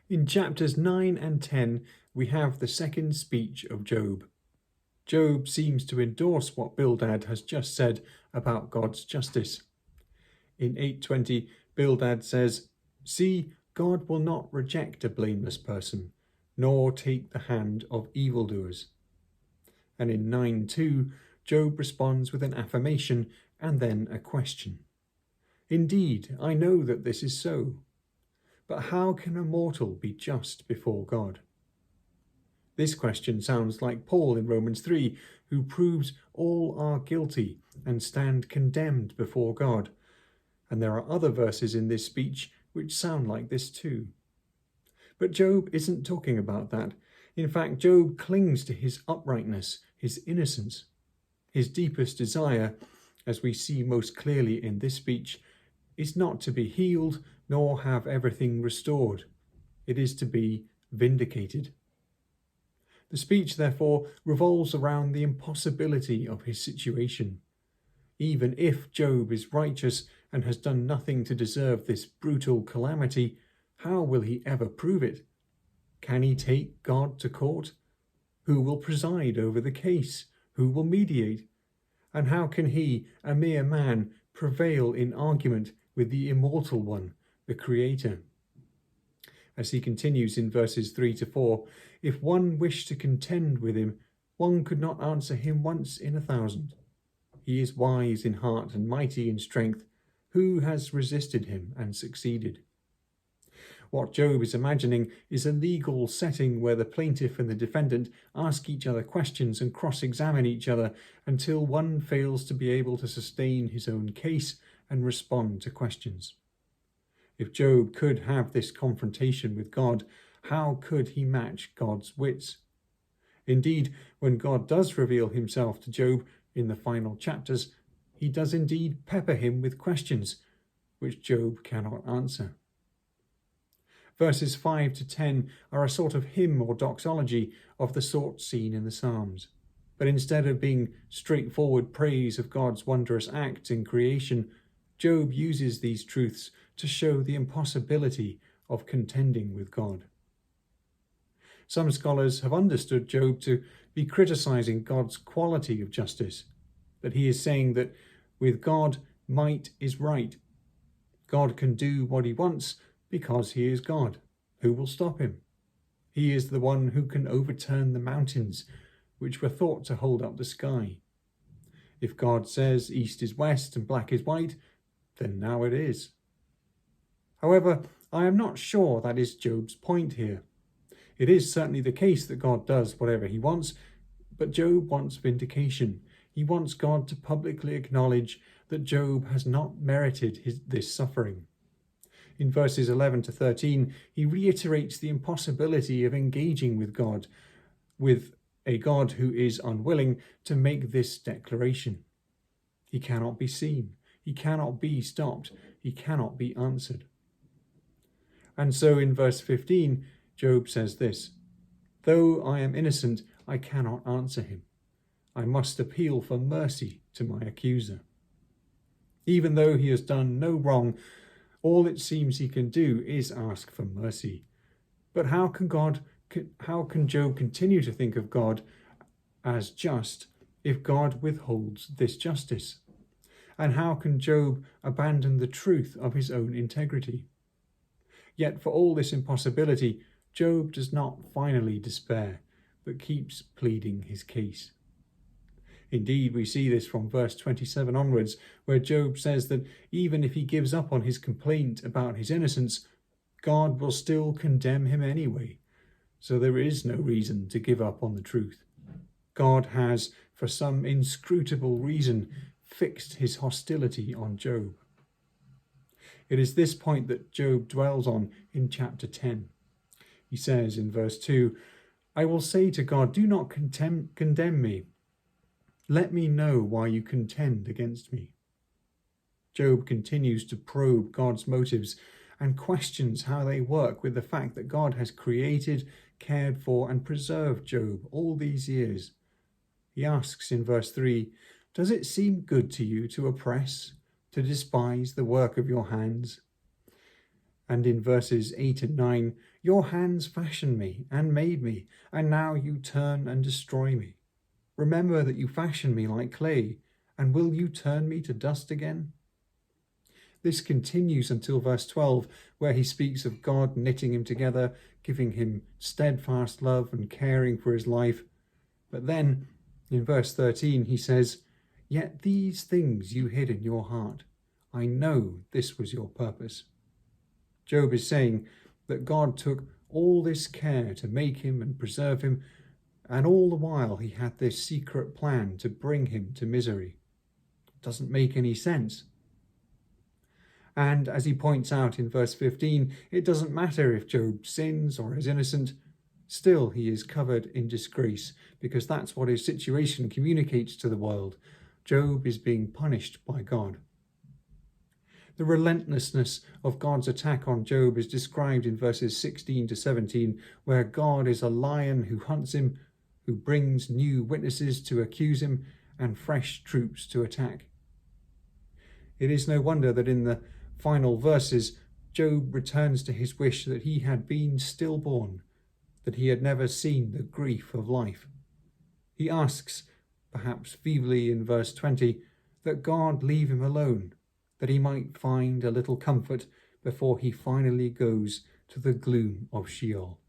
In chapters 9 and 10, we have the second speech of Job. Job seems to endorse what Bildad has just said about God's justice. In 8:20, Bildad says, "See, God will not reject a blameless person, nor take the hand of evildoers." And in 9:2, Job responds with an affirmation and then a question. "Indeed, I know that this is so. But how can a mortal be just before God?" This question sounds like Paul in Romans 3, who proves all are guilty and stand condemned before God. And there are other verses in this speech which sound like this too. But Job isn't talking about that. In fact, Job clings to his uprightness, his innocence. His deepest desire, as we see most clearly in this speech, is not to be healed nor have everything restored. It is to be vindicated. The speech, therefore, revolves around the impossibility of his situation. Even if Job is righteous and has done nothing to deserve this brutal calamity, how will he ever prove it? Can he take God to court? Who will preside over the case? Who will mediate? And how can he, a mere man, prevail in argument with the immortal one, the Creator? As he continues in verses 3 to 4, if one wished to contend with him, one could not answer him once in 1,000. He is wise in heart and mighty in strength. Who has resisted him and succeeded? What Job is imagining is a legal setting where the plaintiff and the defendant ask each other questions and cross-examine each other until one fails to be able to sustain his own case and respond to questions. If Job could have this confrontation with God, how could he match God's wits? Indeed, when God does reveal himself to Job in the final chapters, he does indeed pepper him with questions which Job cannot answer. Verses 5 to 10 are a sort of hymn or doxology of the sort seen in the Psalms. But instead of being straightforward praise of God's wondrous acts in creation, Job uses these truths to show the impossibility of contending with God. Some scholars have understood Job to be criticizing God's quality of justice, that he is saying that with God, might is right. God can do what he wants because he is God. Who will stop him? He is the one who can overturn the mountains, which were thought to hold up the sky. If God says east is west and black is white, then now it is. However, I am not sure that is Job's point here. It is certainly the case that God does whatever he wants, but Job wants vindication. He wants God to publicly acknowledge that Job has not merited this suffering. In verses 11 to 13, he reiterates the impossibility of engaging with a God who is unwilling to make this declaration. He cannot be seen. He cannot be stopped. He cannot be answered. And so in verse 15, Job says this, "Though I am innocent, I cannot answer him. I must appeal for mercy to my accuser." Even though he has done no wrong, all it seems he can do is ask for mercy. But how can Job continue to think of God as just if God withholds this justice? And how can Job abandon the truth of his own integrity? Yet for all this impossibility, Job does not finally despair, but keeps pleading his case. Indeed, we see this from verse 27 onwards, where Job says that even if he gives up on his complaint about his innocence, God will still condemn him anyway. So there is no reason to give up on the truth. God has, for some inscrutable reason, fixed his hostility on Job. It is this point that Job dwells on in chapter 10. He says in verse 2, "I will say to God, do not condemn me. Let me know why you contend against me." Job continues to probe God's motives and questions how they work with the fact that God has created, cared for, and preserved Job all these years. He asks in verse 3, "Does it seem good to you to oppress, to despise the work of your hands?" And in verses 8 and 9, your hands fashioned me and made me, and now you turn and destroy me. Remember that you fashioned me like clay, and will you turn me to dust again? This continues until verse 12, where he speaks of God knitting him together, giving him steadfast love and caring for his life. But then, in verse 13, he says, yet these things you hid in your heart. I know this was your purpose. Job is saying that God took all this care to make him and preserve him, and all the while he had this secret plan to bring him to misery. It doesn't make any sense. And as he points out in verse 15, it doesn't matter if Job sins or is innocent, still he is covered in disgrace, because that's what his situation communicates to the world. Job is being punished by God. The relentlessness of God's attack on Job is described in verses 16 to 17, where God is a lion who hunts him, who brings new witnesses to accuse him, and fresh troops to attack. It is no wonder that in the final verses, Job returns to his wish that he had been stillborn, that he had never seen the grief of life. He asks, perhaps feebly in verse 20, that God leave him alone, that he might find a little comfort before he finally goes to the gloom of Sheol.